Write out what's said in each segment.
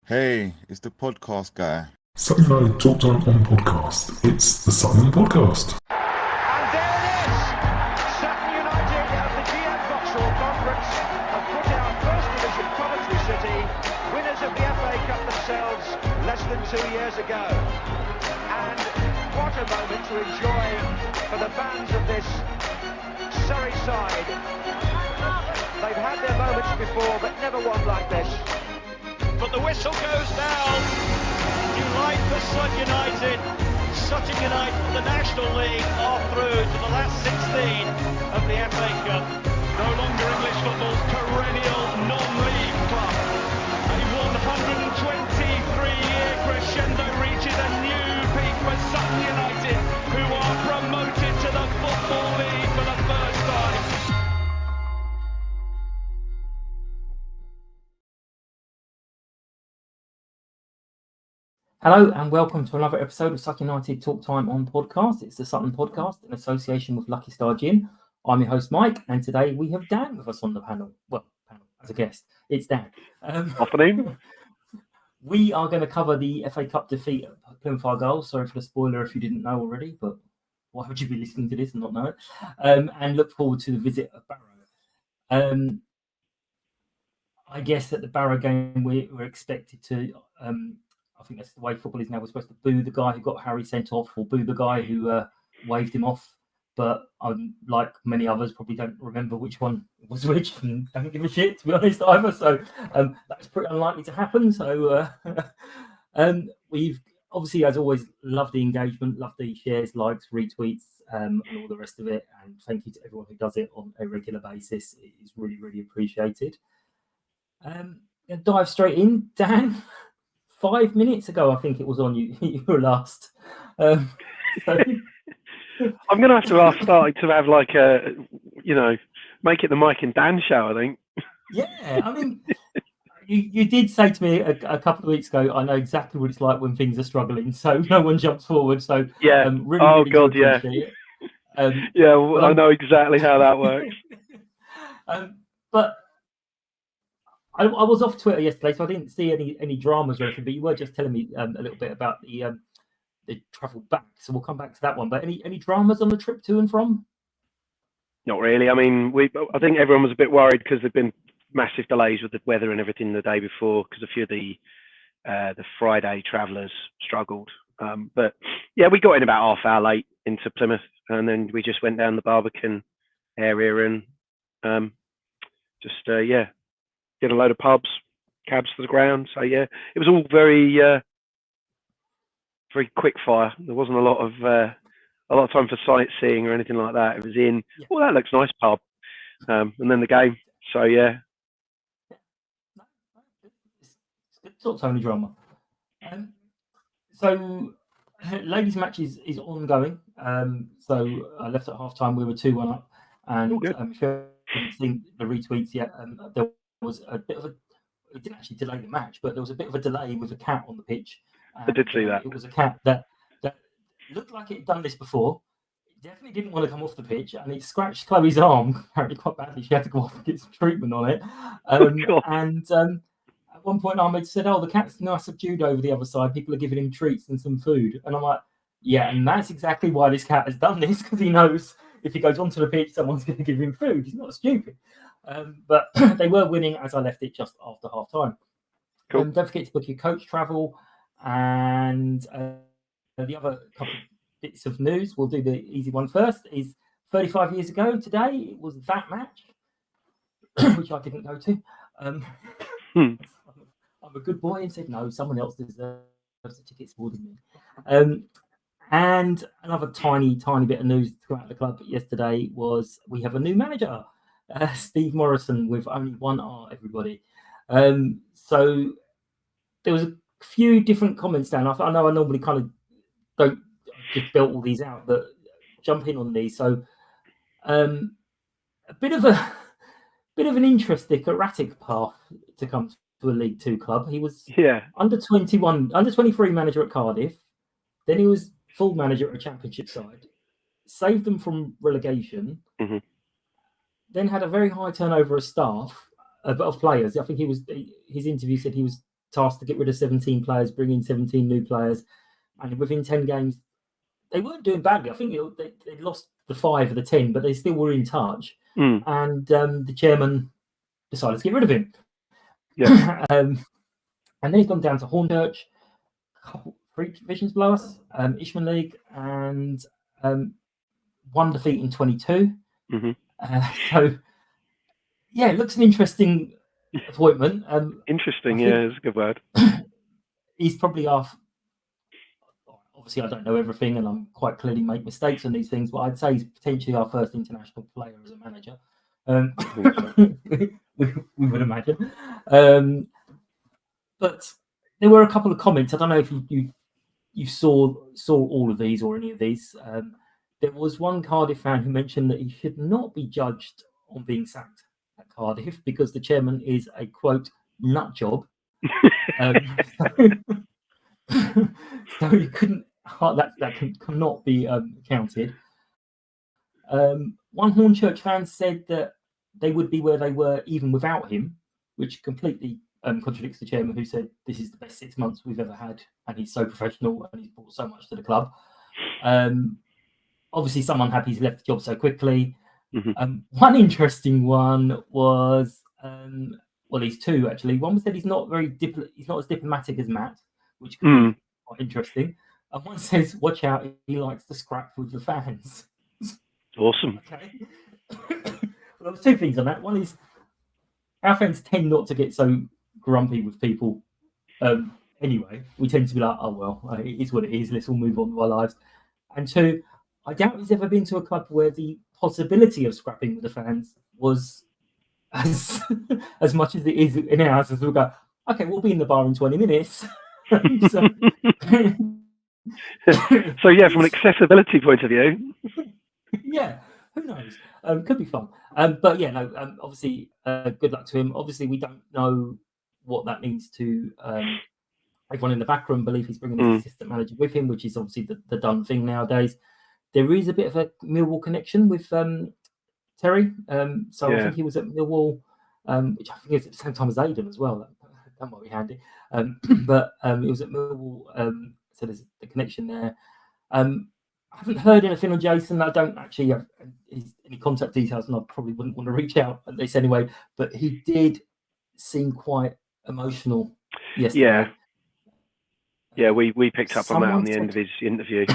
Hey, it's the podcast guy. Sutton United Talk Time on podcast. It's the Sutton Podcast. And there it is! Sutton United at the GM Vauxhall Conference have put out First Division Coventry City, winners of the FA Cup themselves less than 2 years ago. And what a moment to enjoy for the fans of this Surrey side. They've had their moments before, but never one like this. But the whistle goes down. Delight for Sutton United. Sutton United from the National League are through to the last 16 of the FA Cup. No longer English football's perennial non-league club. A 123-year crescendo reaches a new peak for Sutton United, who are promoted to the Football League for the first time. Hello and welcome to another episode of Sutton United Talk Time on podcast. It's the Sutton Podcast in association with Lucky Star Gin. I'm your host Mike, and today we have Dan with us on the panel. Well, as a guest, it's Dan. Afternoon. We are going to cover the FA Cup defeat at Plymouth Argyle. Sorry for the spoiler if you didn't know already, but why would you be listening to this and not know it? And look forward to the visit of Barrow. I guess at the Barrow game we're expected to. I think that's the way football is now. We're supposed to boo the guy who got Harry sent off, or boo the guy who waved him off. But like many others, probably don't remember which one was which, and don't give a shit, to be honest, either. So that's pretty unlikely to happen. So we've obviously, as always, loved the engagement, loved the shares, likes, retweets, and all the rest of it. And thank you to everyone who does it on a regular basis. It is really, really appreciated. Dive straight in, Dan. 5 minutes ago, I think it was on you. You were last. So... I'm going to have to start to have like a, make it the Mike and Dan show, I think. Yeah, I mean, you did say to me a couple of weeks ago, I know exactly what it's like when things are struggling, so no one jumps forward. So yeah, really God, yeah. Yeah, well, I know exactly how that works. But I was off Twitter yesterday, so I didn't see any dramas or anything. But you were just telling me a little bit about the travel back, so we'll come back to that one. But any dramas on the trip to and from? Not really. I mean, I think everyone was a bit worried because there've been massive delays with the weather and everything the day before, because a few of the Friday travellers struggled. But yeah, we got in about half hour late into Plymouth, and then we just went down the Barbican area and did a load of pubs, cabs to the ground. So yeah, it was all very quick fire. There wasn't a lot of time for sightseeing or anything like that. It was in, oh, that looks nice, pub, and then the game. So yeah, it's good sort of Tony drama. So ladies' match is ongoing. So I left at half time. We were 2-1 up, and if you haven't seen the retweets yet, there was a bit of a. It didn't actually delay the match, but there was a bit of a delay with a cat on the pitch. I did see that. It was a cat that looked like it had done this before. It definitely didn't want to come off the pitch, and it scratched Chloe's arm apparently quite badly. She had to go off and get some treatment on it. And at one point, Ahmed said, "Oh, the cat's nice subdued over the other side. People are giving him treats and some food." And I'm like, "Yeah, and that's exactly why this cat has done this, because he knows if he goes onto the pitch, someone's going to give him food. He's not stupid." But they were winning as I left it just after half time. Cool. Don't forget to book your coach travel. And the other couple of bits of news, we'll do the easy one first, is 35 years ago today, it was that match, which I didn't go to. I'm a good boy and said, no, someone else deserves the tickets more than me. And another tiny bit of news to come out of the club yesterday was we have a new manager, Steve Morison, with only one R, everybody. So there was a few different comments down. I know I normally kind of don't just build all these out, but jump in on these. So a bit of an interesting, erratic path to come to a League Two club. He was under 23 manager at Cardiff. Then he was full manager at a Championship side. Saved them from relegation. Mm-hmm. Then had a very high turnover of staff, of players. I think his interview said he was tasked to get rid of 17 players, bring in 17 new players, and within 10 games, they weren't doing badly. I think they lost the 5 of the 10, but they still were in touch. And the chairman decided to get rid of him. Yeah. And then he's gone down to Hornchurch, 3 divisions below us, Ishman League, and 1 defeat in 22. So, yeah, it looks an interesting appointment. Interesting, yeah, is a good word. He's probably obviously, I don't know everything, and I'm quite clearly make mistakes on these things, but I'd say he's potentially our first international player as a manager. We would imagine. But there were a couple of comments. I don't know if you saw all of these or any of these. There was one Cardiff fan who mentioned that he should not be judged on being sacked at Cardiff because the chairman is a, quote, nut job. So you couldn't, that cannot be counted. One Hornchurch fan said that they would be where they were even without him, which completely contradicts the chairman, who said this is the best 6 months we've ever had, and he's so professional and he's brought so much to the club. Obviously, someone happy he's left the job so quickly. One interesting one was, well, he's 2 actually. One said he's not as diplomatic as Matt, which could be quite interesting. And one says, watch out, he likes to scrap with the fans. Awesome. Okay. Well, there was 2 things on that. One is our fans tend not to get so grumpy with people. Anyway, we tend to be like, oh well, it is what it is. Let's all move on with our lives. And 2, I doubt he's ever been to a club where the possibility of scrapping with the fans was as much as it is in ours. As we'll go, okay, we'll be in the bar in 20 minutes. So yeah, from an accessibility point of view. Yeah, who knows? Could be fun. But yeah, no. Obviously, good luck to him. Obviously, we don't know what that means to everyone in the back room. Believe he's bringing his assistant manager with him, which is obviously the done thing nowadays. There is a bit of a Millwall connection with Terry. So I think he was at Millwall, which I think is at the same time as Aidan as well. That might be handy. But he was at Millwall, so there's the connection there. I haven't heard anything on Jason. I don't actually have any contact details, and I probably wouldn't want to reach out at least anyway. But he did seem quite emotional yesterday. Yeah, we picked up on that on the end of his interview.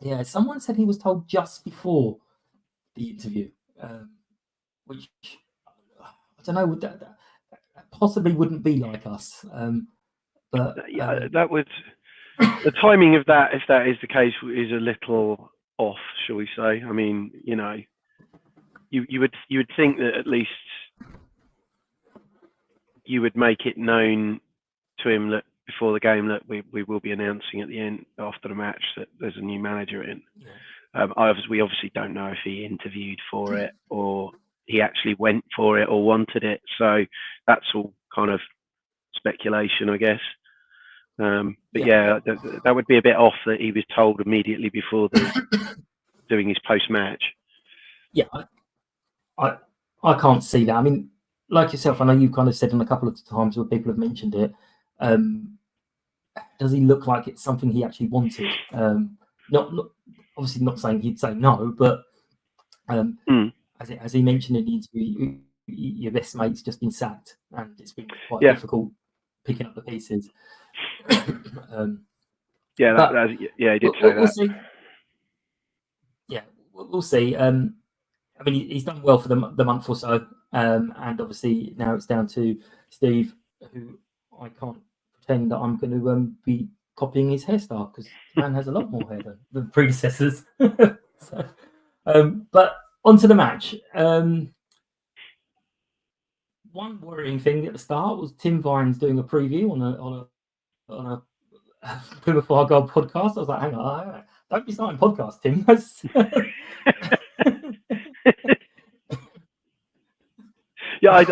Yeah, someone said he was told just before the interview, which I don't know. That possibly wouldn't be like us. But that would. The timing of that, if that is the case, is a little off, shall we say? I mean, you know, you would think that at least you would make it known to him that before the game that we will be announcing at the end after the match that there's a new manager in. Yeah. We obviously don't know if he interviewed for it or he actually went for it or wanted it. So that's all kind of speculation, I guess. But that would be a bit off that he was told immediately before doing his post-match. Yeah, I can't see that. I mean, like yourself, I know you kind of said in a couple of times where people have mentioned it. Does he look like it's something he actually wanted? Not obviously not saying he'd say no, but as he mentioned in the interview, your best mate's just been sacked, and it's been quite difficult picking up the pieces. He did say that. We'll see. Yeah, we'll see. I mean, he's done well for the month or so, and obviously now it's down to Steve, who I can't pretend that I'm going to be copying his hairstyle because the man has a lot more hair than predecessors. So, but onto the match. One worrying thing at the start was Tim Vines doing a preview on a Plymouth Argyle podcast. I was like, hang on, don't be starting podcast, Tim. I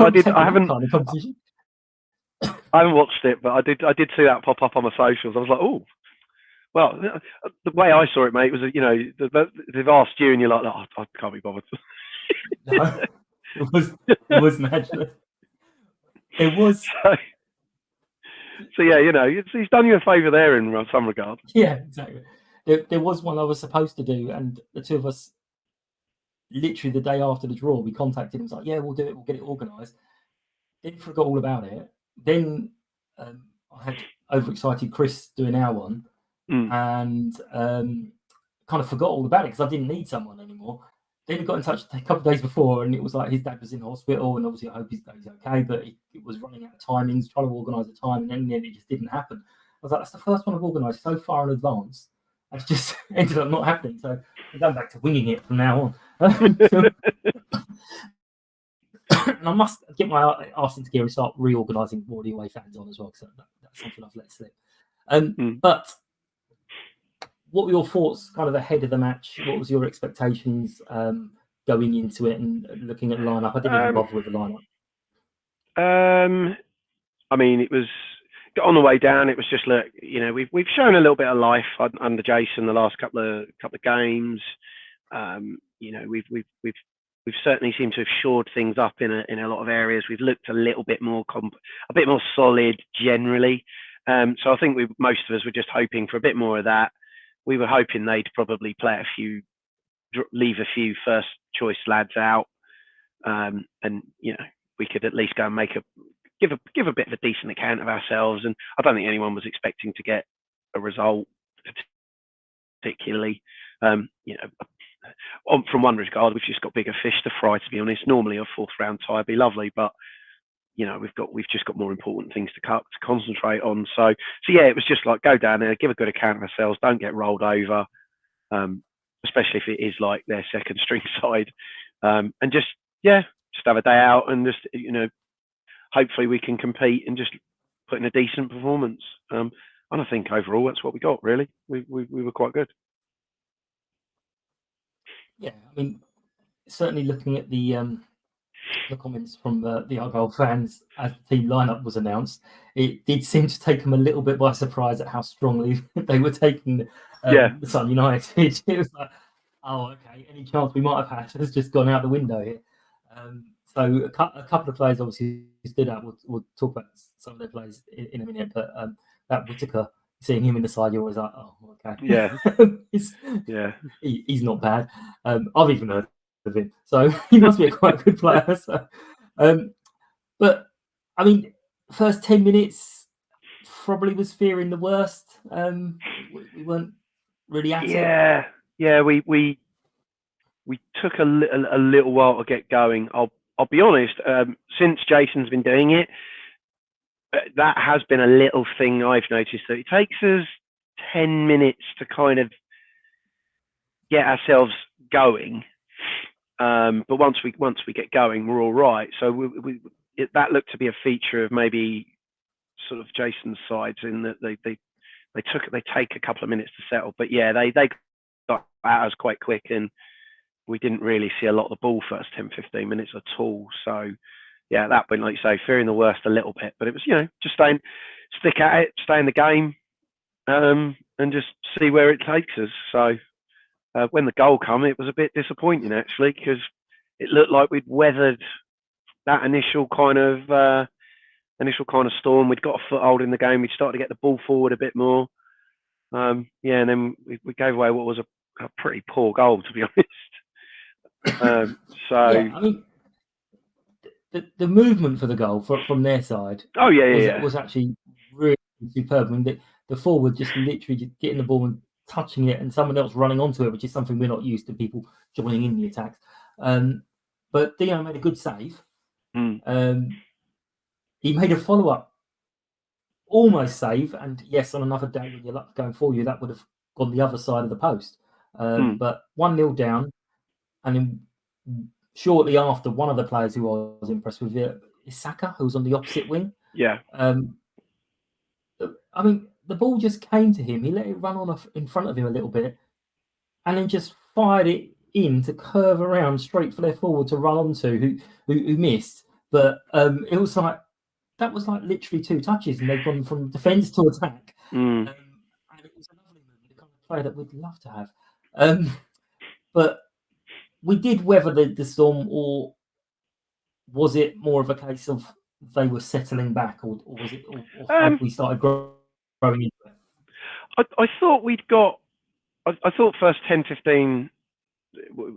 did. I haven't watched it, but I did see that pop up on my socials. I was like, oh, well, the way I saw it, mate, was they've asked you, and you're like, oh, I can't be bothered. No, it wasn't actually. It was. So yeah, he's done you a favour there in some regard. Yeah, exactly. There was one I was supposed to do, and the two of us, literally the day after the draw, we contacted him. It's like, yeah, we'll do it. We'll get it organised. Then forgot all about it. Then I had overexcited Chris doing our one, and kind of forgot all about it because I didn't need someone anymore. Then he got in touch a couple of days before, and it was like his dad was in hospital, and obviously I hope his dad's okay, but it was running out of timings, trying to organise the time, and then it just didn't happen. I was like, that's the first one I've organised so far in advance. It just ended up not happening. So I'm going back to winging it from now on. And I must get my arse into gear and start reorganising more of the away fans on as well, because that's something I've let slip. But what were your thoughts kind of ahead of the match? What was your expectations going into it and looking at the lineup? I didn't even bother with the lineup. I mean, it was on the way down. It was just, look, we've shown a little bit of life under Jason the last couple of games. We've certainly seemed to have shored things up in a lot of areas. We've looked a little bit more a bit more solid generally. So I think most of us were just hoping for a bit more of that. We were hoping they'd probably leave a few first choice lads out, and we could at least go and give a bit of a decent account of ourselves. And I don't think anyone was expecting to get a result particularly. From one regard, we've just got bigger fish to fry, to be honest. Normally a fourth round tie would be lovely, but we've just got more important things to concentrate on. So yeah, it was just like, go down there, give a good account of ourselves, don't get rolled over, especially if it is like their second string side, and just have a day out and just hopefully we can compete and just put in a decent performance. And I think overall that's what we got. Really, we were quite good. Yeah, I mean, certainly looking at the comments from the Argyle fans as the team lineup was announced, it did seem to take them a little bit by surprise at how strongly they were taking the Sutton United. It was like, oh, okay, any chance we might have had has just gone out the window here. So a couple of players obviously stood out. We'll talk about some of their players in a minute, but that Whittaker, seeing him in the side, you're always like, oh, okay. Yeah. He's not bad. I've even heard of him, so he must be a quite good player. So, but I mean, first 10 minutes probably was fearing the worst. We weren't really at it. Yeah. We took a little while to get going. I'll be honest. Since Jason's been doing it, that has been a little thing I've noticed, that it takes us 10 minutes to kind of get ourselves going. But once we get going, we're all right. So that looked to be a feature of maybe sort of Jason's sides, in that they take a couple of minutes to settle. But yeah, they got at us quite quick, and we didn't really see a lot of the ball first 10-15 minutes at all. So yeah, at that point, like you say, fearing the worst a little bit. But it was, just stick at it, stay in the game, and just see where it takes us. So when the goal came, it was a bit disappointing actually, because it looked like we'd weathered that initial kind of storm. We'd got a foothold in the game. We'd started to get the ball forward a bit more. And then we gave away what was a pretty poor goal, to be honest. Yeah, I mean, the movement for the goal from their side. Was actually really superb. I mean, the forward just literally just getting the ball and touching it, and someone else running onto it, which is something we're not used to, people joining in the attacks. But Dino made a good save. He made a follow-up almost save, and yes, on another day when your luck's going for you, that would have gone the other side of the post. But 1-0 down, and then shortly after, one of the players who I was impressed with is Saka, who was on the opposite wing. Yeah. I mean, the ball just came to him. He let it run on in front of him a little bit, and then just fired it in to curve around straight for their forward to run onto, who missed. But it was like, that was like literally 2 touches, and they've gone from defence to attack. And it was a lovely movement, the kind of player that we'd love to have. But we did weather the storm, or was it more of a case of they were settling back, or was it, or had we started growing into it? I thought we'd got. I thought first 10, 15,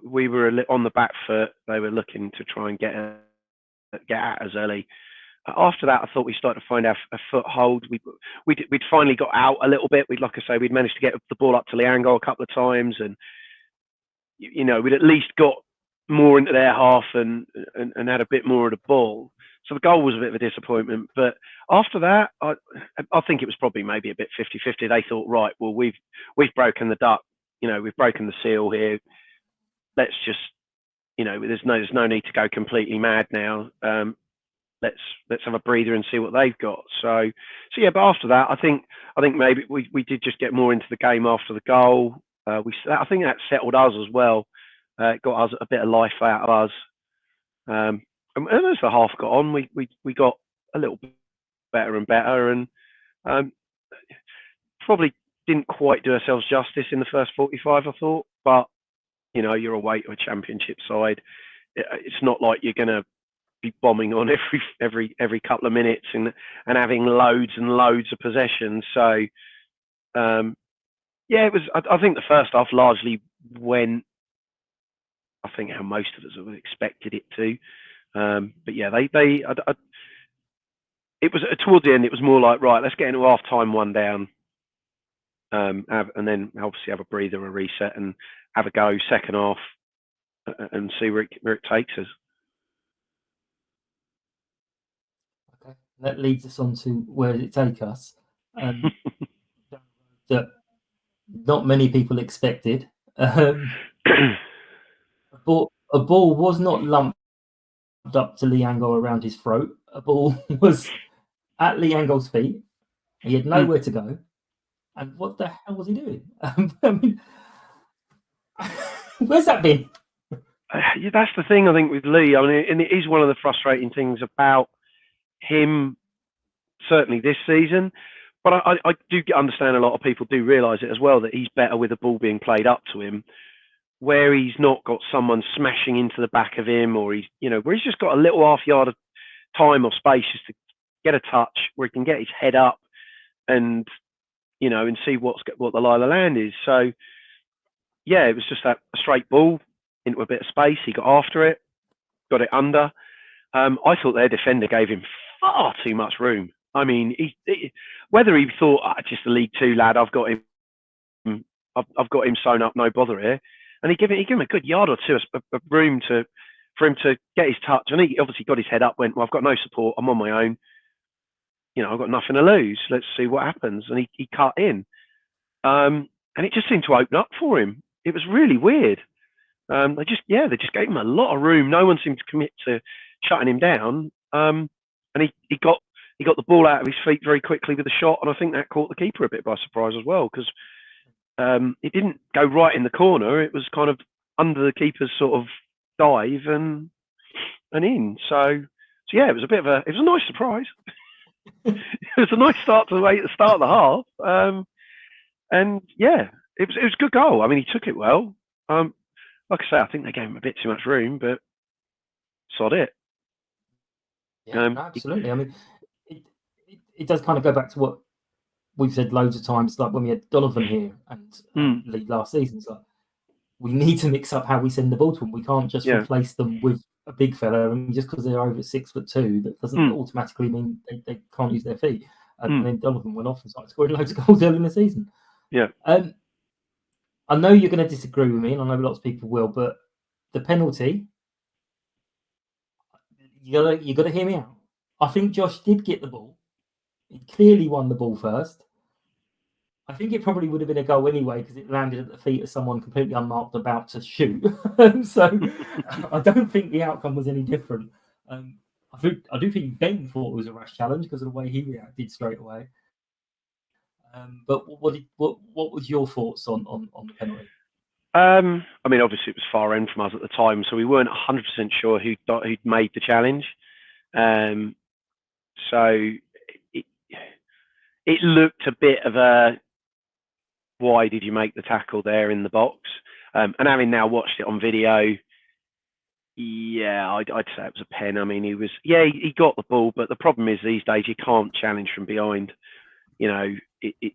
we were on the back foot. They were looking to try and get at us early. After that, I thought we started to find our foothold. We'd finally got out a little bit. Like I say, we'd managed to get the ball up to Liango a couple of times, and we'd at least got more into their half and had a bit more of the ball. So the goal was a bit of a disappointment. But after that, I think it was probably maybe a bit 50-50. They thought, right, well, we've broken the duck. We've broken the seal here. Let's just, there's no need to go completely mad now. Let's have a breather and see what they've got. So yeah. But after that, I think maybe we did just get more into the game after the goal. I think that settled us as well. It got us a bit of life out of us. And as the half got on, we got a little bit better and better, and probably didn't quite do ourselves justice in the first 45. I thought, but you're away to a championship side. It's not like you're going to be bombing on every couple of minutes and having loads and loads of possession. So yeah, it was. I think the first half largely went, I think, how most of us have expected it to. But yeah, it was towards the end. It was more like, right, let's get into half time, one down, and then obviously have a breather, a reset, and have a go second half, and see where it takes us. Okay, that leads us on to where did it take us? That not many people expected. A ball was not lumped up to Liango around his throat. A ball was at Liango's feet. He had nowhere to go. And what the hell was he doing? I mean, where's that been? That's the thing, I think, with Lee. I mean, and it is one of the frustrating things about him, certainly this season. But I do understand a lot of people do realise it as well, that he's better with the ball being played up to him, where he's not got someone smashing into the back of him, or where he's just got a little half yard of time or space just to get a touch, where he can get his head up and see what the lie of the land is. So yeah, it was just that straight ball into a bit of space. He got after it, got it under. I thought their defender gave him far too much room. I mean, whether he thought, just a League Two lad, I've got him sewn up, no bother here, and he gave him a good yard or two of room for him to get his touch, and he obviously got his head up, went, well, I've got no support, I'm on my own, I've got nothing to lose, let's see what happens, and he cut in, and it just seemed to open up for him. It was really weird. They just gave him a lot of room. No one seemed to commit to shutting him down, and he got the ball out of his feet very quickly with a shot, and I think that caught the keeper a bit by surprise as well, because it didn't go right in the corner. It was kind of under the keeper's sort of dive and in. So yeah, it was a nice surprise. It was a nice start to the start of the half, and yeah, it was a good goal. I mean, he took it well. Like I say, I think they gave him a bit too much room, but sod it. Yeah, absolutely. I mean, it does kind of go back to what we've said loads of times, like when we had Donovan here and Lee last season. It's like, we need to mix up how we send the ball to them. We can't just replace them with a big fella, and just because they're over 6'2", that doesn't automatically mean they can't use their feet. And then Donovan went off and started scoring loads of goals early in the season. Yeah. I know you're going to disagree with me, and I know lots of people will, but the penalty, you got to hear me out. I think Josh did get the ball. He clearly won the ball first. I think it probably would have been a goal anyway, because it landed at the feet of someone completely unmarked about to shoot. So I don't think the outcome was any different. I do think Ben thought it was a rash challenge because of the way he reacted straight away. But what was your thoughts on the penalty? I mean, obviously it was far end from us at the time, so we weren't 100% sure who'd made the challenge. So it looked a bit of a, why did you make the tackle there in the box? And having now watched it on video, Yeah, I'd say it was a pen. I mean, he got the ball, but the problem is these days you can't challenge from behind. You know, it's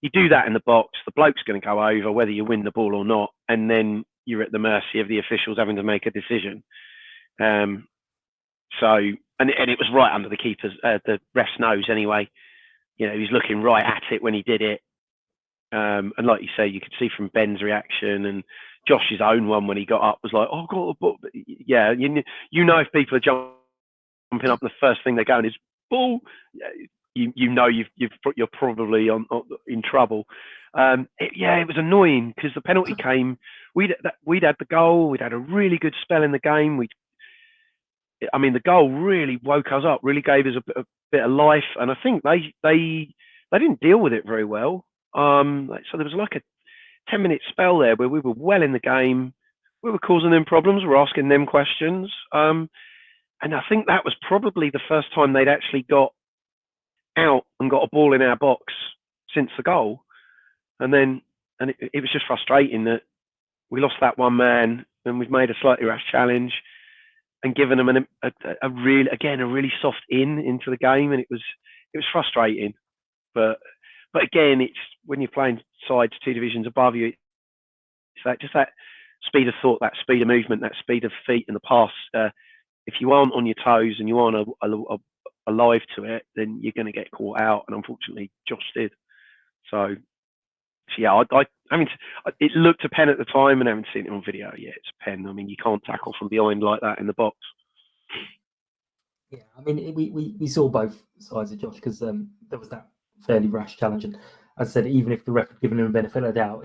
you do that in the box, the bloke's going to go over whether you win the ball or not, and then you're at the mercy of the officials having to make a decision. So, and it was right under the keeper's, the ref's nose anyway. You know, he was looking right at it when he did it. And like you say, you could see from Ben's reaction and Josh's own one when he got up was like, "Oh, got the ball." Yeah, you know if people are jumping up, and the first thing they're going is ball. You know you're probably in trouble. It was annoying because the penalty came. We'd had the goal. We'd had a really good spell in the game. The goal really woke us up. Really gave us a bit of life, and I think they didn't deal with it very well. So there was like a 10-minute spell there where we were well in the game. We were causing them problems. We were asking them questions. And I think that was probably the first time they'd actually got out and got a ball in our box since the goal. And it was just frustrating that we lost that one man and we've made a slightly rash challenge and given them a really soft into the game. And it was frustrating. But again, it's when you're playing sides 2 divisions above you, it's that speed of thought, that speed of movement, that speed of feet and the pass. If you aren't on your toes and you aren't alive to it, then you're going to get caught out. And unfortunately, Josh did. So yeah, it looked a pen at the time, and I haven't seen it on video. Yeah, it's a pen. I mean, you can't tackle from behind like that in the box. Yeah, I mean, we saw both sides of Josh because there was that fairly rash challenge, and as I said, even if the ref had given him a benefit of the doubt,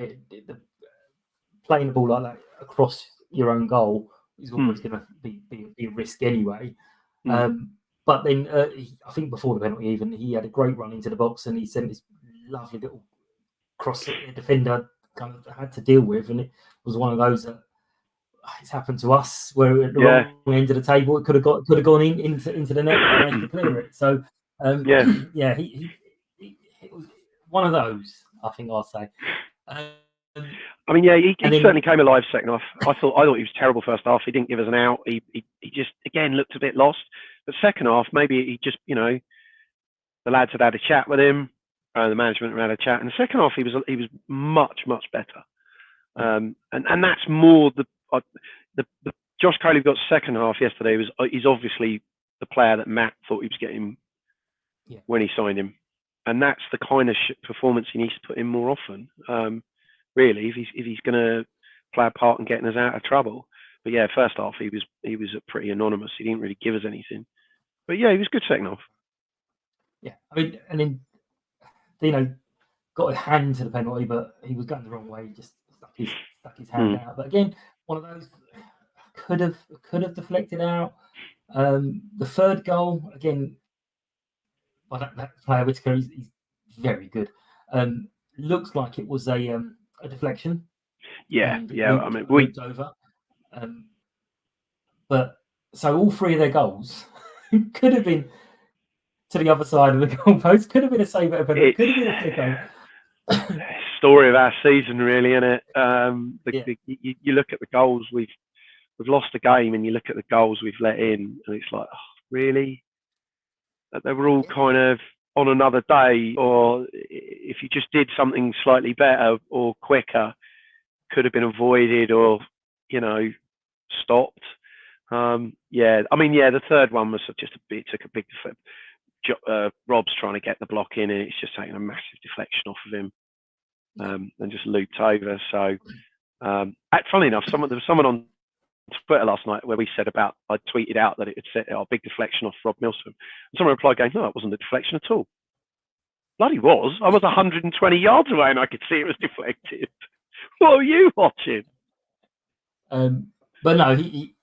playing the ball like that across your own goal is always going to be a risk anyway. But then I think before the penalty, even he had a great run into the box and he sent this lovely little cross that the defender kind of had to deal with, and it was one of those that it's happened to us where at the wrong end of the table it could have gone into the net and managed to clear it. So he it was one of those, I think I'll say. He certainly came alive second half. I thought he was terrible first half. He didn't give us an out. He just again looked a bit lost. But second half, maybe he just the lads had a chat with him, the management had a chat. And the second half, he was much better. And that's more the Josh Coley got second half yesterday. He's obviously the player that Matt thought he was getting when he signed him, and that's the kind of performance he needs to put in more often. Really, if he's going to play a part in getting us out of trouble. But yeah, first half he was pretty anonymous. He didn't really give us anything. But yeah, he was good second half. Yeah, I mean, and then Dino got a hand to the penalty, but he was going the wrong way. He just stuck his hand out. But again, one of those could have deflected out. The third goal again, well, that player Whitaker, he's very good. Looks like it was a deflection. Yeah. We over. But so all 3 of their goals could have been to the other side of the goalpost. Could have been a save at a penalty. Could have been a flick goal. Story of our season, really, isn't it? You look at the goals we've lost a game, and you look at the goals we've let in, and it's like, oh, really? They were all kind of on another day, or if you just did something slightly better or quicker, could have been avoided or stopped. The third one was just took a big flip. Rob's trying to get the block in, and it's just taking a massive deflection off of him, and just looped over. So, funnily enough, there was someone on Twitter last night where I tweeted out that it had set a big deflection off Rob Milsom, and someone replied going, "No, it wasn't a deflection at all." Bloody was! I was 120 yards away and I could see it was deflected. What were you watching? But no, he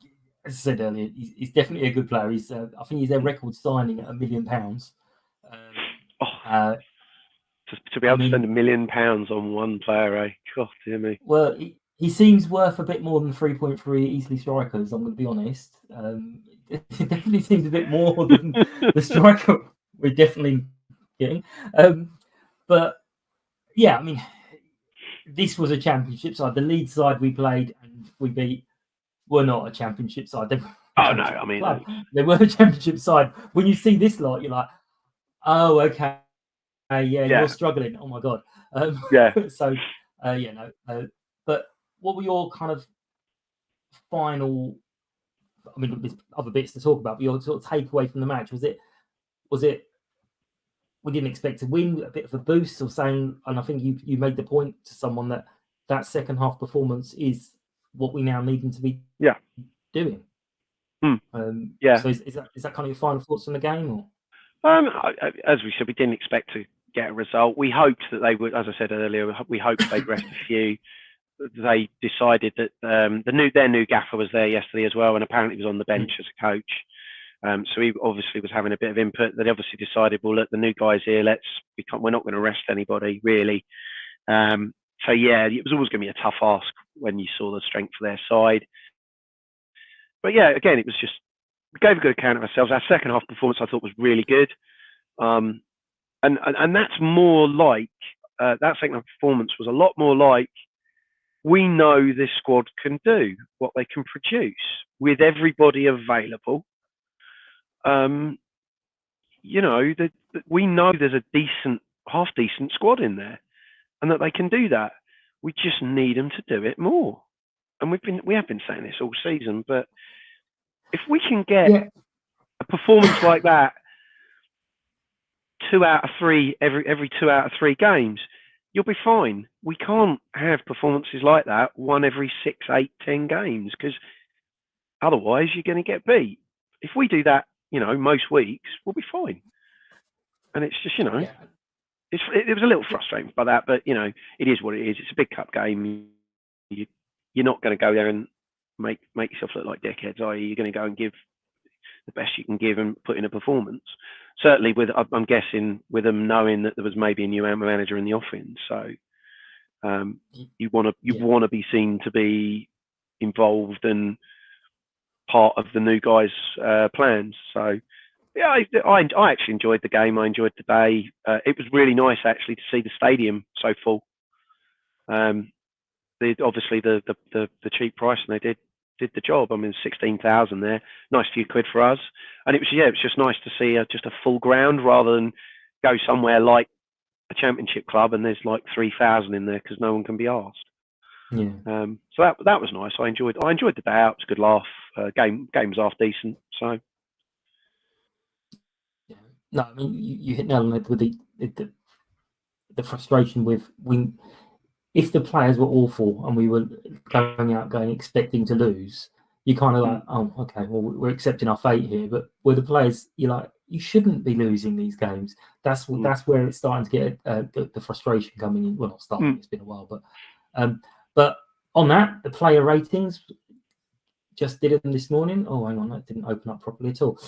as I said earlier, he's definitely a good player. I think he's their record signing at £1 million. To be able to spend £1 million on one player, eh? God dear me. Well, he seems worth a bit more than 3.3 easily strikers. I'm going to be honest. It definitely seems a bit more than the striker we're definitely getting. But yeah, I mean, this was a championship side. The Leeds side we played and we beat were not a championship side. They were Oh no, I mean, they were a championship side. When you see this lot, you're like, oh, okay, yeah, you're struggling. Oh my god. So, but what were your kind of final? I mean, there's other bits to talk about, but your sort of takeaway from the match was it we didn't expect to win, a bit of a boost, or saying, and I think you made the point to someone that second half performance is what we now need them to be doing. So is that kind of your final thoughts on the game, or? As we said, we didn't expect to get a result. We hoped that they would, as I said earlier, we hoped they'd rest a few. They decided that their new gaffer was there yesterday as well, and apparently was on the bench as a coach. So he obviously was having a bit of input. They obviously decided, well, look, the new guy's here. We're not going to rest anybody really. So yeah, it was always going to be a tough ask when you saw the strength of their side. But yeah, again, it was just we gave a good account of ourselves. Our second half performance, I thought, was really good. And that's more like that second half performance was a lot more like we know this squad can do what they can produce with everybody available. We know there's a half decent squad in there, and that they can do that. We just need them to do it more. And we have been saying this all season, but if we can get a performance like that 2 out of 3 every 2 out of 3 games, you'll be fine. We can't have performances like that 1 every 6, 8, 10 games, because otherwise you're going to get beat. If we do that, most weeks, we'll be fine. And it's just, it was a little frustrating by that, but it is what it is. It's a big cup game. You're not going to go there and make yourself look like dickheads, are you? You're going to go and give the best you can give and put in a performance. Certainly, I'm guessing with them knowing that there was maybe a new manager in the offing, so you want to be seen to be involved and part of the new guys' plans. So yeah, I actually enjoyed the game. I enjoyed the day. It was really nice actually to see the stadium so full. Obviously the cheap price, and they did the job. I mean, 16,000 there, nice few quid for us, and it was just nice to see just a full ground rather than go somewhere like a championship club and there's like 3,000 in there because no one can be asked. Yeah. So that was nice. I enjoyed the day out. It was a good laugh. Game was half decent. So. Yeah. No, I mean you hit nail on it with the frustration with if the players were awful and we were going expecting to lose, you're kind of like, oh, okay, well, we're accepting our fate here. But with the players, you're like, you shouldn't be losing these games. That's where it's starting to get the frustration coming in. Well, not starting, it's been a while, but on that, the player ratings, just did them this morning. Oh, hang on, that didn't open up properly at all.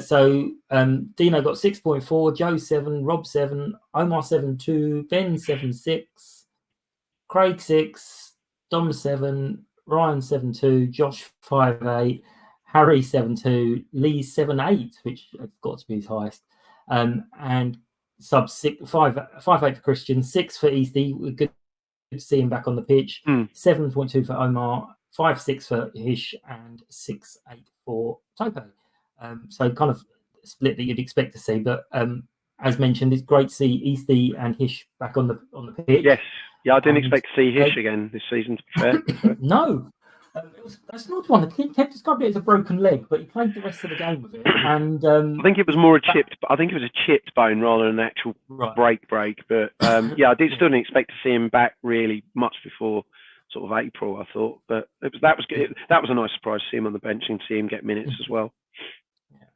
So Dino got 6.4, Joe 7, Rob 7, Omar 7.2, Ben 7.6, Craig 6, Dom 7, Ryan 7.2, Josh 5.8, Harry 7.2, Lee 7.8, which has got to be his highest, and sub 5.8 for Christian, 6 for Easty. Good to see him back on the pitch. 7.2 for Omar, 5.6 for Hish, and 6.8 for Topo. So kind of split that you'd expect to see, but as mentioned, it's great to see Easty and Hish back on the pitch. Yes, yeah, I didn't expect to see Hish again this season, to be fair. So. No, that's not one. He kept describing it as a broken leg, but he played the rest of the game with it. And I think it was more I think it was a chipped bone rather than an actual break. But yeah, I still didn't expect to see him back really much before sort of April, I thought. But that was good. That was a nice surprise to see him on the bench and see him get minutes as well.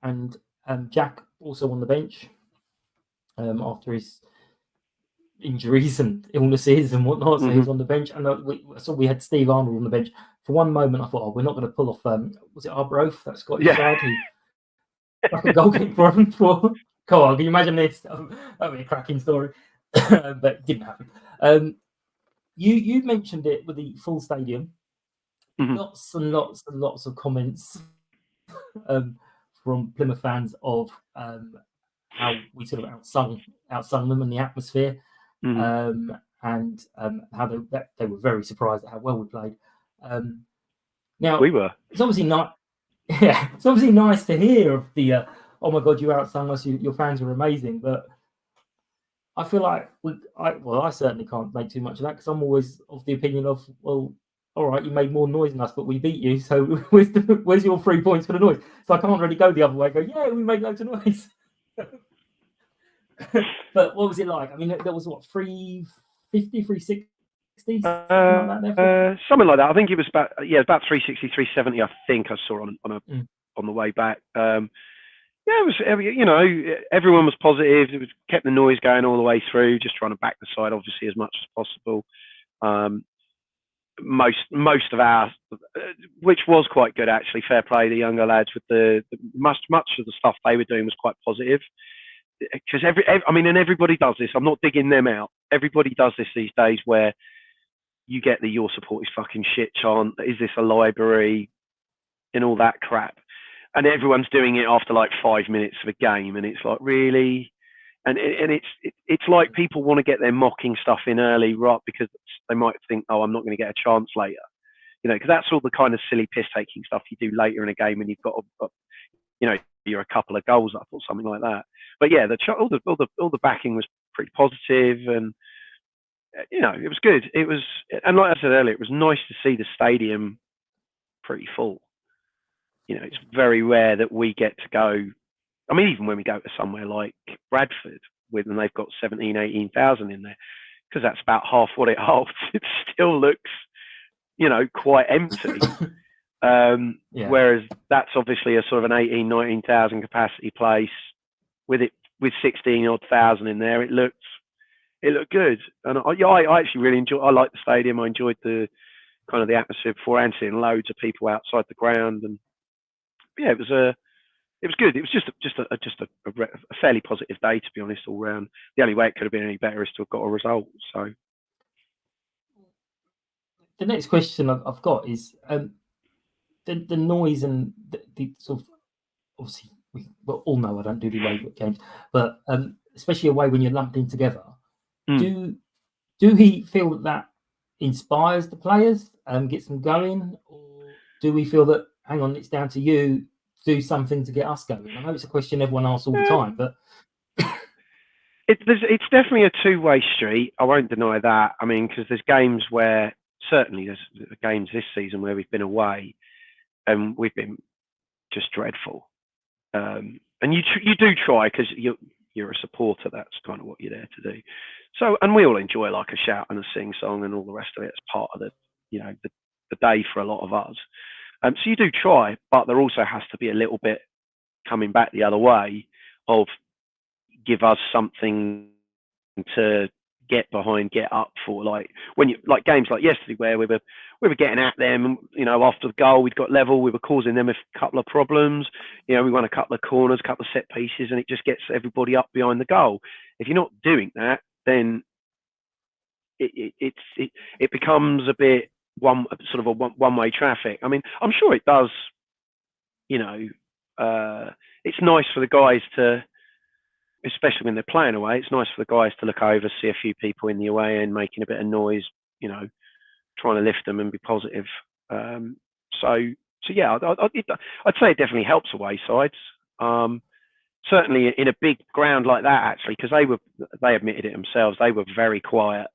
And Jack also on the bench after his injuries and illnesses and whatnot, so he was on the bench. And we had Steve Arnold on the bench. For one moment, I thought, oh, we're not going to pull off. Was it Arbroath, that Scottish side? Who like a goal kick for him? Come on, can you imagine this? That would be a cracking story, but it didn't happen. You mentioned it with the full stadium. Lots and lots and lots of comments from Plymouth fans of how we sort of outsung them and the atmosphere, and how they were very surprised at how well we played. Now We were. it's obviously not. Yeah, it's obviously nice to hear of the. Oh my God, you outsung us. Your fans were amazing, but I feel like I certainly can't make too much of that because I'm always of the opinion of, well, all right, you made more noise than us, but we beat you. So where's your 3 points for the noise? So I can't really go the other way. And go, yeah, we made loads of noise. But what was it like? I mean, there was what 350, 360, something like that. There something like that. I think it was about 360, 370. I think I saw on the way back. Yeah, it was. Everyone was positive. It was kept the noise going all the way through, just trying to back the side, obviously, as much as possible. Most of our, which was quite good actually. Fair play, the younger lads with the much of the stuff they were doing was quite positive. Because and everybody does this. I'm not digging them out. Everybody does this these days, where you get the "your support is fucking shit" chant. Is this a library? And all that crap. And everyone's doing it after like 5 minutes of a game, and it's like, really? And it's like people want to get their mocking stuff in early, right? Because they might think, oh, I'm not going to get a chance later, because that's all the kind of silly piss taking stuff you do later in a game when you've got, you're a couple of goals up or something like that. But yeah, all the backing was pretty positive, and it was good. It was, and like I said earlier, it was nice to see the stadium pretty full. It's very rare that we get to go. I mean, even when we go to somewhere like Bradford, and they've got 17,000, 18,000 in there, because that's about half what it holds, it still looks, quite empty. Whereas that's obviously a sort of an 18,000, 19,000 capacity place with 16 odd thousand in there. It looked good, and I actually really enjoyed. I liked the stadium. I enjoyed the kind of the atmosphere beforehand, seeing loads of people outside the ground, and yeah, it was good. It was just a fairly positive day, to be honest, all round. The only way it could have been any better is to have got a result. So the next question I've got is the noise and the sort of, obviously we all know I don't do the away games, but especially away when you're lumped in together. Do we feel that inspires the players, gets them going, or do we feel that, hang on, it's down to you, do something to get us going? I know it's a question everyone asks all the time, but it's definitely a two-way street. I won't deny that. I mean, because there's games where, certainly there's games this season where we've been away and we've been just dreadful. And you do try, because you're a supporter. That's kind of what you're there to do. So, and we all enjoy like a shout and a sing song and all the rest of it as part of the day for a lot of us. So you do try, but there also has to be a little bit coming back the other way of give us something to get behind, get up for. Like when you like games like yesterday where we were getting at them, after the goal we'd got level, we were causing them a couple of problems. We won a couple of corners, a couple of set pieces, and it just gets everybody up behind the goal. If you're not doing that, then it becomes a bit one-way traffic. I mean, I'm sure it does. It's nice for the guys to, especially when they're playing away, it's nice for the guys to look over, see a few people in the away end making a bit of noise, trying to lift them and be positive. So yeah, I'd say it definitely helps away sides. Certainly in a big ground like that, actually, because they admitted it themselves, they were very quiet.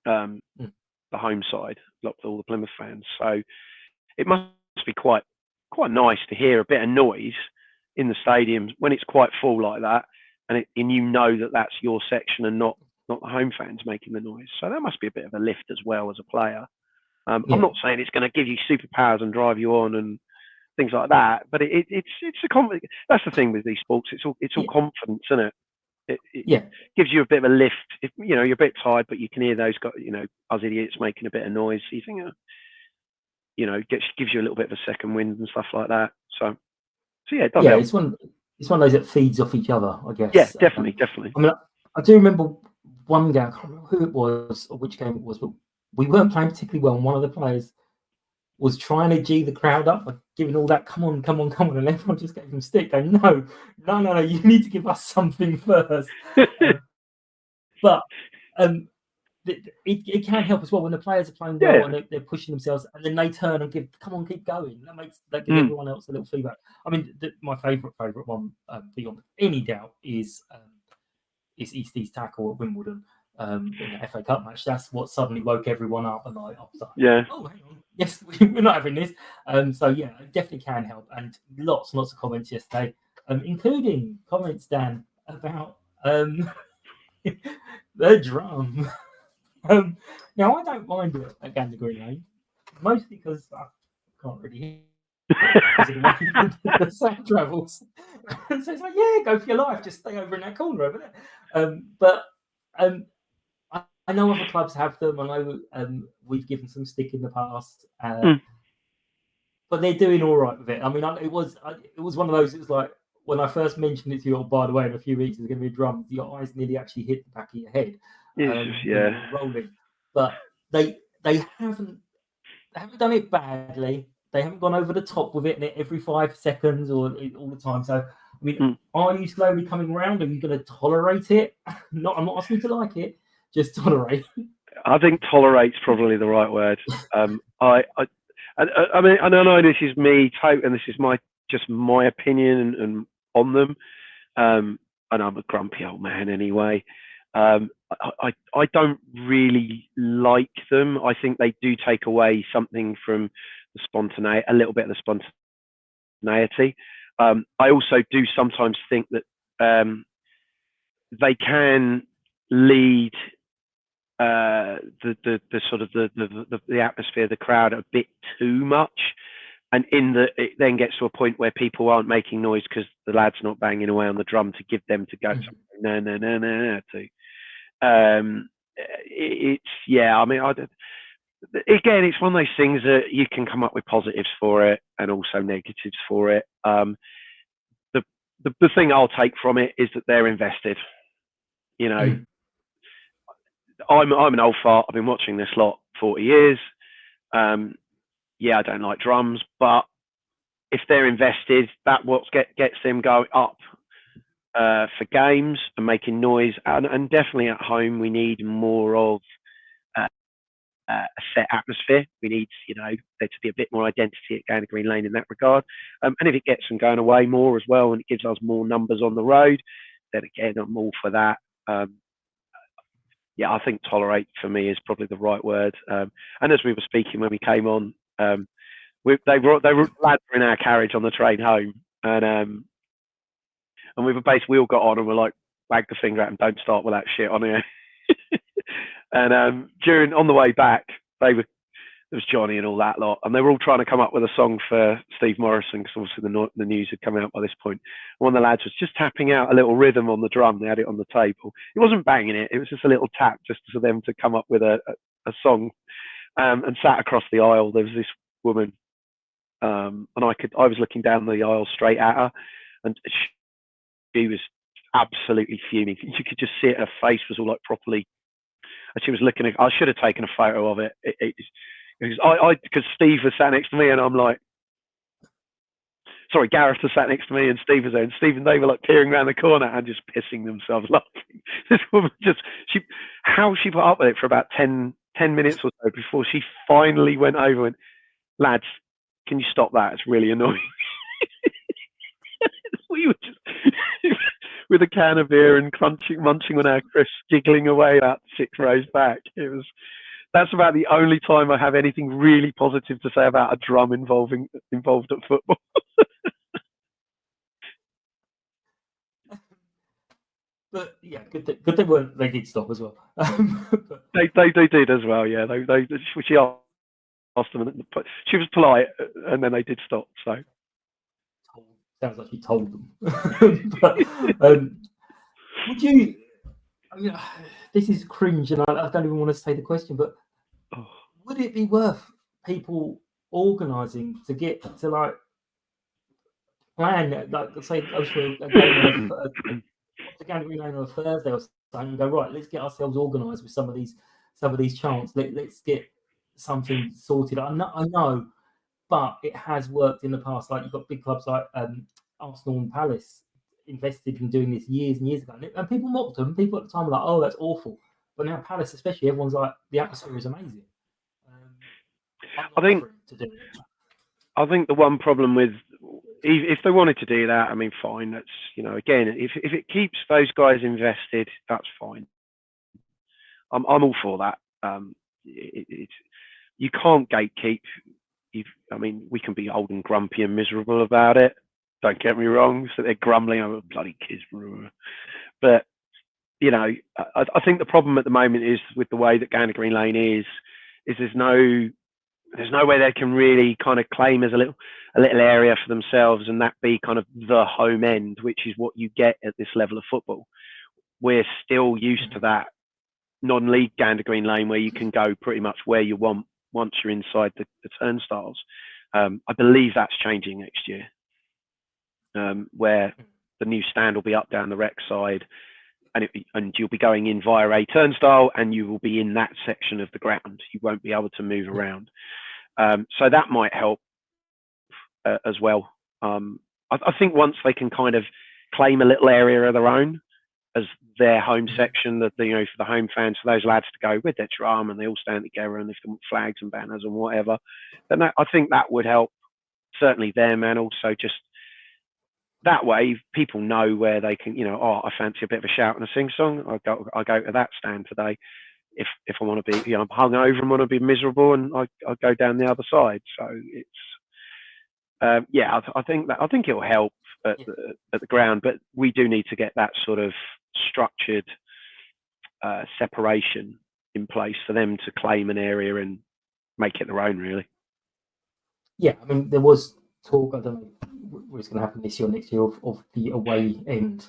The home side, all the Plymouth fans. So it must be quite nice to hear a bit of noise in the stadium when it's quite full like that, and that's your section and not the home fans making the noise. So that must be a bit of a lift as well as a player. I'm not saying it's going to give you superpowers and drive you on and things like that, but it's a that's the thing with these sports. It's all confidence, isn't it? It gives you a bit of a lift. If you're a bit tired, but you can hear those guys, us idiots making a bit of noise. So you think, gives you a little bit of a second wind and stuff like that. So yeah, it does help. It's one of those that feeds off each other, I guess. Yeah, definitely. I mean, I do remember one game. I can't remember who it was or which game it was, but we weren't playing particularly well. And one of the players was trying to G the crowd up by giving all that come on, and everyone just gave him stick. Going, no, you need to give us something first. But it can help as well when the players are playing well and they're pushing themselves, and then they turn and come on, keep going. That gives everyone else a little feedback. I mean, my favourite one, beyond any doubt, is Eastie's tackle at Wimbledon in the FA Cup match. That's what suddenly woke everyone up, and I was like, oh, hang on, yes, we're not having this. So yeah, it definitely can help, and lots and lots of comments yesterday, including comments, Dan, about the drum. Now, I don't mind it at Gander Green Lane, mostly because I can't really hear because of the way the sound travels. So it's like, yeah, go for your life, just stay over in that corner over there. But I know other clubs have them. I know we've given some stick in the past, but they're doing all right with it. I mean, it was one of those. It was like when I first mentioned it to you, oh, by the way, in a few weeks there's going to be a drum. Your eyes nearly actually hit the back of your head. Rolling, but they haven't done it badly. They haven't gone over the top with it every 5 seconds or all the time. So, I mean, are you slowly coming around? Are you going to tolerate it? I'm not asking you to like it. Just tolerate. I think tolerate's probably the right word. I mean, I don't know. This is me, and this is my opinion and on them. And I'm a grumpy old man anyway. I don't really like them. I think they do take away something from the spontaneity, a little bit of the spontaneity. I also do sometimes think that they can lead the sort of the atmosphere, the crowd a bit too much, and it then gets to a point where people aren't making noise because the lad's not banging away on the drum to give them to go no to. I mean, again, it's one of those things that you can come up with positives for it and also negatives for it. The thing I'll take from it is that they're invested. You know, I'm an old fart. I've been watching this lot 40 years. I don't like drums, but if they're invested, that's what gets them going up for games and making noise. And definitely at home, we need more of a set atmosphere. We need, there to be a bit more identity at Gander Green Lane in that regard. And if it gets them going away more as well, and it gives us more numbers on the road, then again, I'm all for that. I think tolerate for me is probably the right word. And as we were speaking when we came on, they were lads in our carriage on the train home, and we all got on and were like, wag the finger at them, don't start with that shit on here. And on the way back, there was Johnny and all that lot, and they were all trying to come up with a song for Steve Morison because obviously the news had come out by this point. One of the lads was just tapping out a little rhythm on the drum. They had it on the table. It wasn't banging it. It was just a little tap just for them to come up with a song. And sat across the aisle, there was this woman, and I was looking down the aisle straight at her, and she was absolutely fuming. You could just see it. Her face was all like properly. And she was looking at. I should have taken a photo of it. Because Steve was sat next to me, and I'm like, sorry, Gareth was sat next to me, and Steve was there, and Steve and they were like peering around the corner and just pissing themselves laughing. This woman how she put up with it for about 10 minutes or so before she finally went over and went, lads, can you stop that? It's really annoying. We were just with a can of beer and munching on our crisps, giggling away about 6 rows back. That's about the only time I have anything really positive to say about a drum involved at football. But yeah, good thing they did stop as well. They did as well. Yeah, she asked them, and she was polite, and then they did stop. So sounds like you told them. But would you? I mean, this is cringe, and I don't even want to say the question, but would it be worth people organising to get to like plan, like say, go for a game on a Thursday or something, and go, right, let's get ourselves organised with some of these chants. Let's get something sorted. I know, but it has worked in the past. Like you've got big clubs like Arsenal and Palace invested in doing this years and years ago, and people mocked them. People at the time were like, "Oh, that's awful," But now Palace, especially, everyone's like, the atmosphere is amazing. I'm I not think offering to do it. I think the one problem with if they wanted to do that, I mean, fine. That's again, if it keeps those guys invested, that's fine. I'm all for that. You can't gatekeep. I mean, we can be old and grumpy and miserable about it. Don't get me wrong. So they're grumbling over bloody kids, but I think the problem at the moment is with the way that Gander Green Lane is there's no way they can really kind of claim as a little area for themselves and that be kind of the home end, which is what you get at this level of football. We're still used to that non-league Gander Green Lane where you can go pretty much where you want once you're inside the turnstiles. I believe that's changing next year, where the new stand will be up down the rec side and you'll be going in via a turnstile and you will be in that section of the ground. You won't be able to move around. So that might help as well. I think once they can kind of claim a little area of their own as their home section, that for the home fans, for those lads to go with their drum and they all stand together and they've got flags and banners and whatever, then I think that would help certainly them, and also just that way people know where they can, I fancy a bit of a shout and a sing song. I go to that stand today. If I want to be, I'm hungover and want to be miserable, and I go down the other side. So it's I think it will help at the ground, but we do need to get that sort of structured separation in place for them to claim an area and make it their own, really. Yeah, I mean, there was talk, I don't know what's going to happen this year or next year, of the away end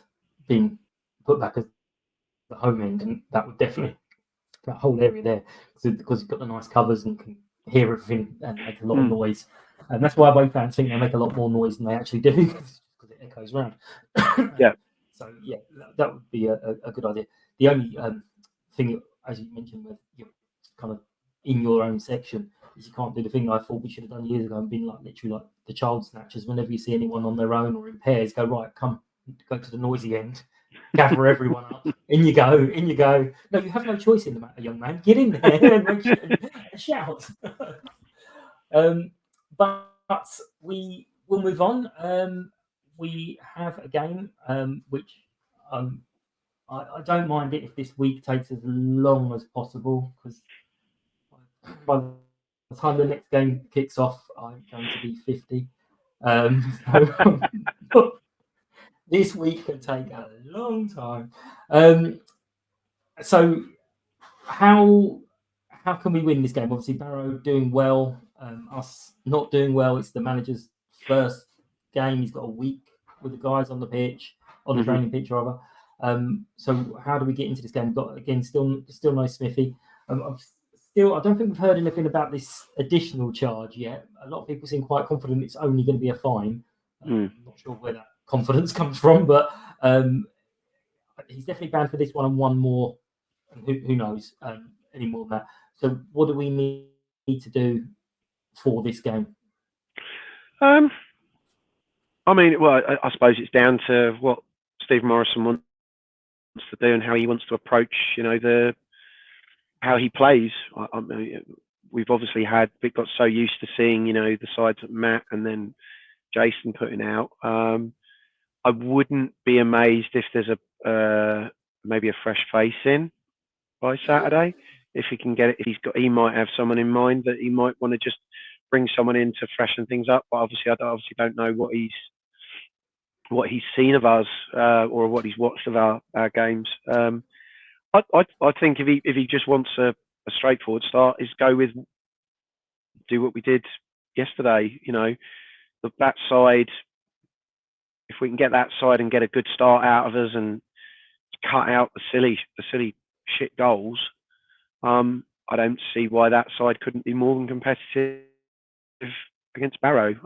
being put back as the home end, and that would definitely, that whole area there, because you've got the nice covers and can hear everything and make a lot of noise. And that's why away fans think they make a lot more noise than they actually do, because it echoes around. Yeah. So, yeah, that would be a good idea. The only thing, as you mentioned, with you're kind of in your own section, is you can't do the thing I thought we should have done years ago and been like literally like the child snatchers. Whenever you see anyone on their own or in pairs, go, right, come, go to the noisy end, gather everyone up. In you go. No, you have no choice in the matter, young man. Get in there and make sure and shout. But we will move on. We have a game which I don't mind it if this week takes as long as possible, because by the time the next game kicks off, I'm going to be 50. So this week can take a long time. So how can we win this game? Obviously, Barrow doing well, us not doing well. It's the manager's first game. He's got a week with the guys on the pitch, on the training pitch rather. So how do we get into this game? We've got, again, still no Smithy. I don't think we've heard anything about this additional charge yet. A lot of people seem quite confident it's only going to be a fine. I'm not sure where that confidence comes from, but he's definitely banned for this one and one more. And who knows any more than that. So what do we need to do for this game? I mean, well, I suppose it's down to what Steve Morison wants to do and how he wants to approach, how he plays. I mean, we've obviously got so used to seeing, the sides of Matt and then Jason putting out. I wouldn't be amazed if there's maybe a fresh face in by Saturday, if he can get it. He might have someone in mind that he might want to just bring someone in to freshen things up. But obviously, I don't know what he's seen of us or what he's watched of our games. I think if he just wants a straightforward start, is do what we did yesterday. That side. If we can get that side and get a good start out of us and cut out the silly shit goals, I don't see why that side couldn't be more than competitive against Barrow.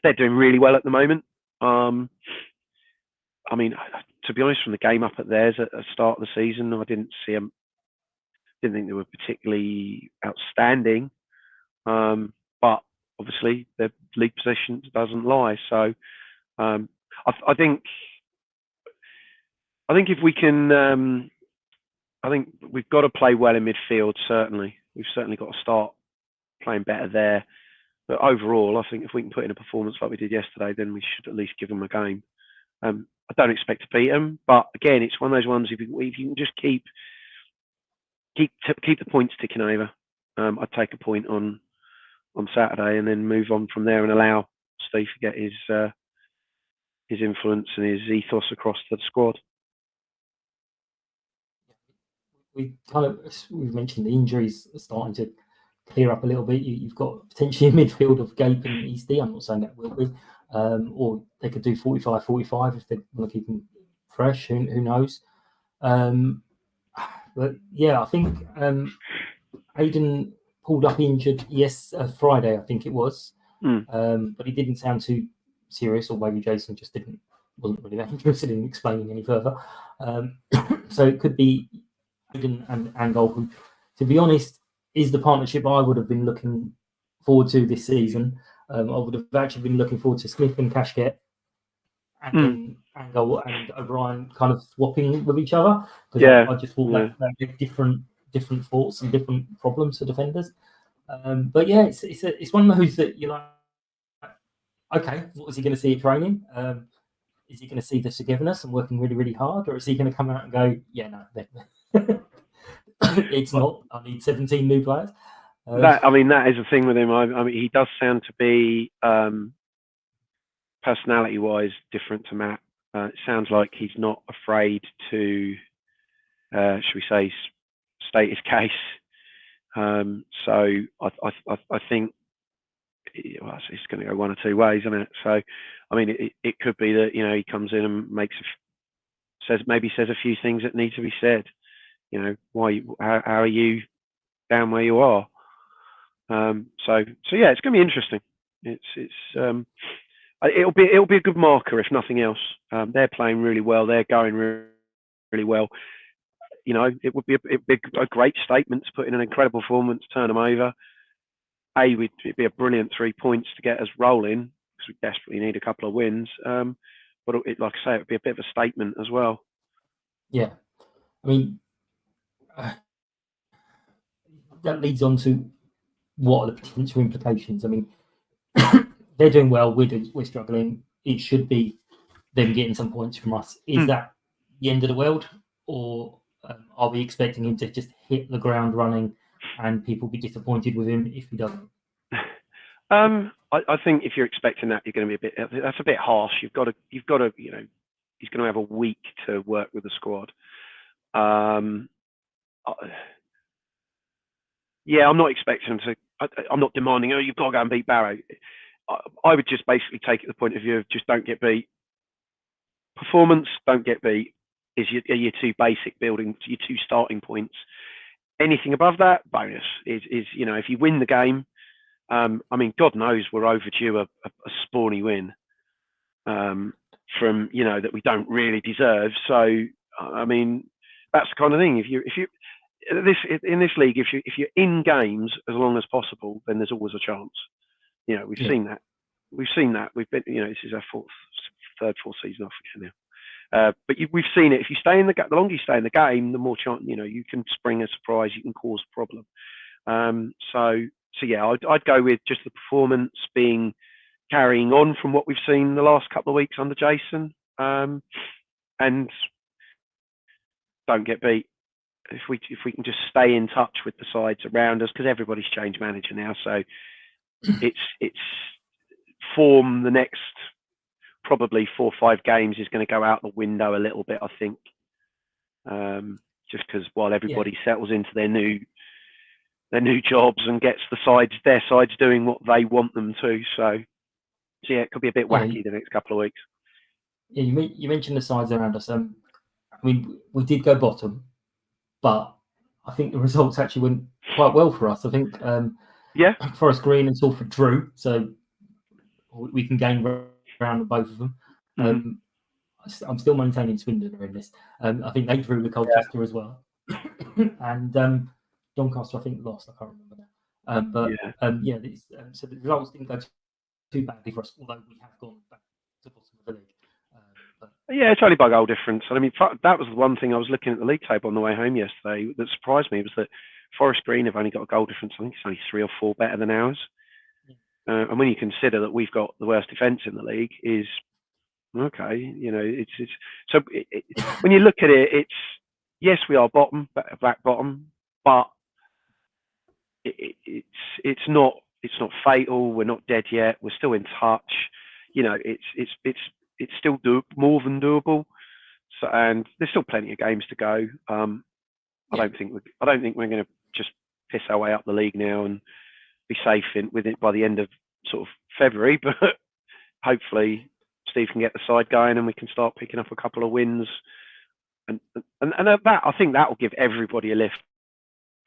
They're doing really well at the moment. I mean, to be honest, from the game up at theirs at the start of the season, I didn't think they were particularly outstanding. But obviously, their league position doesn't lie. So I think if we can think we've got to play well in midfield. Certainly, we've certainly got to start playing better there. But overall, I think if we can put in a performance like we did yesterday, then we should at least give them a game. I don't expect to beat them, but again, it's one of those ones. If you can just keep the points ticking over, I'd take a point on Saturday and then move on from there and allow Steve to get his influence and his ethos across to the squad. We've mentioned the injuries are starting to clear up a little bit. You've got potentially a midfield of Gape and Eastie. I'm not saying that will be, or they could do 45-45 if they want to keep them fresh. Who knows? But yeah, I think Aiden pulled up injured. Yes, Friday I think it was, but he didn't sound too serious, or maybe Jason just wasn't really that interested in explaining any further. So it could be Aiden and Angol, who, to be honest, is the partnership I would have been looking forward to this season. I would have actually been looking forward to Smith and Cashket, and then Angol and O'Brien kind of swapping with each other, because I just thought that had different thoughts and different problems for defenders. But yeah, it's one of those that you're like, okay, what is he going to see at training? Is he going to see the togetherness and working really, really hard, or is he going to come out and go, yeah, no, it's not. I need 17 new players. That is the thing with him. I mean, he does sound to be personality-wise different to Matt. It sounds like he's not afraid to, should we say, state his case. So I think it's going to go one or two ways, isn't it? So, I mean, it could be that he comes in and says a few things that need to be said. How are you down where you are? So yeah, it's going to be interesting. It'll be a good marker if nothing else. They're playing really well. They're going really, really well. It would be a great statement to put in an incredible performance, turn them over. It'd be a brilliant 3 points to get us rolling, because we desperately need a couple of wins. But like I say, it would be a bit of a statement as well. Yeah, I mean, that leads on to what are the potential implications. I mean, they're doing well. We're struggling. It should be them getting some points from us. Is that the end of the world, or are we expecting him to just hit the ground running and people be disappointed with him if he doesn't? I think if you're expecting that, you're going to be that's a bit harsh. You've got to he's going to have a week to work with the squad. Yeah, I'm not expecting him to. I'm not demanding, you've got to go and beat Barrow. I would just basically take it the point of view of just don't get beat. Performance, don't get beat, is your two basic building, your two starting points. Anything above that, bonus. Is if you win the game, I mean, God knows we're overdue a spawny win from that we don't really deserve. So I mean, that's the kind of thing. If you in this league, if you're in games as long as possible, then there's always a chance. We've seen that. We've been. This is our third, fourth season off now. But we've seen it. If you stay in the longer you stay in the game, the more chance you can spring a surprise. You can cause a problem. So yeah, I'd go with just the performance carrying on from what we've seen the last couple of weeks under Jason, and don't get beat. If we can just stay in touch with the sides around us, because everybody's changed manager now, so it's form the next probably 4 or 5 games is going to go out the window a little bit, I think, just because while everybody settles into their new jobs and gets their sides doing what they want them to. So yeah, it could be a bit wacky the next couple of weeks. Yeah, you mentioned the sides around us. I mean, we did go bottom, but I think the results actually went quite well for us. I think Forest Green and Salford drew, so we can gain ground both of them. I'm still maintaining Swindon are in this. I think they drew with Colchester as well, and Doncaster I think lost. I can't remember now. So the results didn't go too badly for us, although we have gone back to the bottom of the league. But Yeah, it's only by goal difference. I mean, that was the one thing I was looking at the league table on the way home yesterday that surprised me, was that Forest Green have only got a goal difference. I think it's only 3 or 4 better than ours. And when you consider that we've got the worst defence in the league, is okay. You know, it's so when you look at it, it's yes, we are black bottom, but it's not fatal. We're not dead yet. We're still in touch. You know, it's still more than doable. So, and there's still plenty of games to go. I don't think we're going to just piss our way up the league now and be safe with it by the end of sort of February. But hopefully Steve can get the side going and we can start picking up a couple of wins. And that, I think that will give everybody a lift.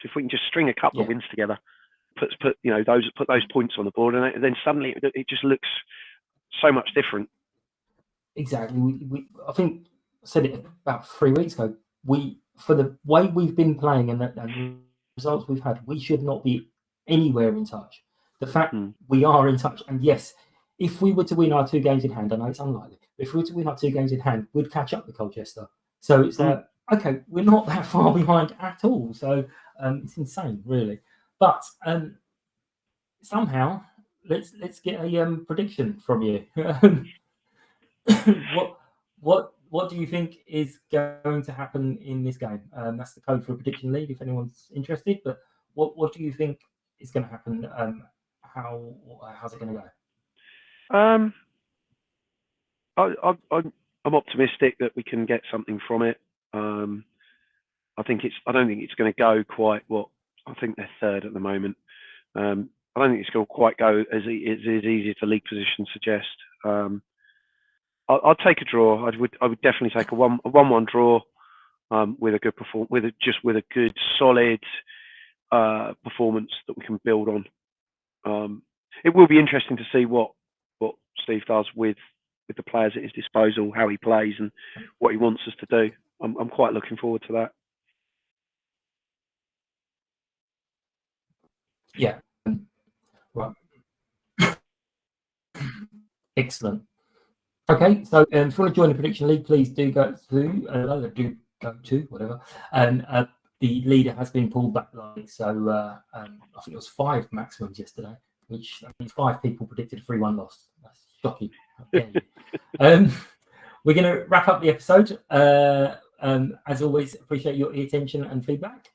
If we can just string a couple of wins together, put those points on the board, and then suddenly it just looks so much different. Exactly. I think I said it about 3 weeks ago. For the way we've been playing and the results we've had, we should not be anywhere in touch. The fact we are in touch, and yes, if we were to win our 2 games in hand, I know it's unlikely, but if we were to win our 2 games in hand, we'd catch up with Colchester. So it's okay, we're not that far behind at all. So it's insane, really. But somehow, let's get a prediction from you. What do you think is going to happen in this game? That's the code for a prediction league, if anyone's interested. But what do you think is going to happen? How's it going to go? I'm optimistic that we can get something from it. I don't think it's going to go quite what I think they're third at the moment. I don't think it's going to quite go as easy as the league position suggests. I'll take a draw. I would definitely take a 1-1 draw with a good with a good solid performance that we can build on. It will be interesting to see what Steve does with the players at his disposal, how he plays, and what he wants us to do. I'm quite looking forward to that. Yeah. Right. Excellent. Okay, so if you want to join the prediction league, please do go to whatever. The leader has been pulled back, so I think it was 5 maximums yesterday, which means 5 people predicted a 3-1 loss. That's shocking. We're going to wrap up the episode. As always, appreciate your attention and feedback.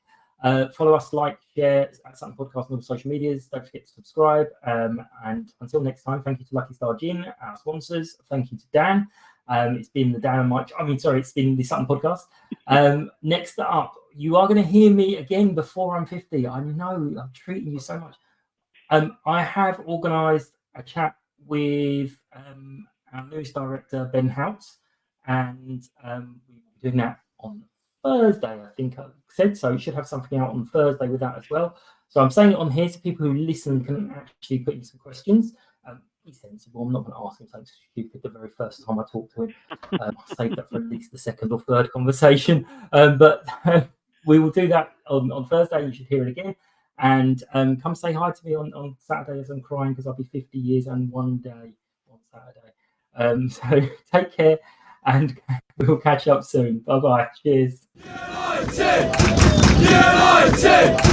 Follow us, like, share at Sutton Podcast on all social medias. Don't forget to subscribe. And until next time, thank you to Lucky Star Gin, our sponsors. Thank you to Dan. It's been the Dan and Mike. It's been the Sutton Podcast. Next up, you are going to hear me again before I'm 50. I know, I'm treating you so much. I have organised a chat with our news director, Ben Houtz, and we're doing that on Thursday, I think I said. So you should have something out on Thursday with that as well. So I'm saying it on here so people who listen can actually put in some questions. He's sensible. I'm not going to ask him something stupid the very first time I talk to him. I'll save that for at least the second or third conversation. But we will do that on Thursday. You should hear it again. And come say hi to me on Saturday as I'm crying because I'll be 50 years and 1 day on Saturday. So take care and we'll catch up soon. Bye-bye. Cheers. United! United!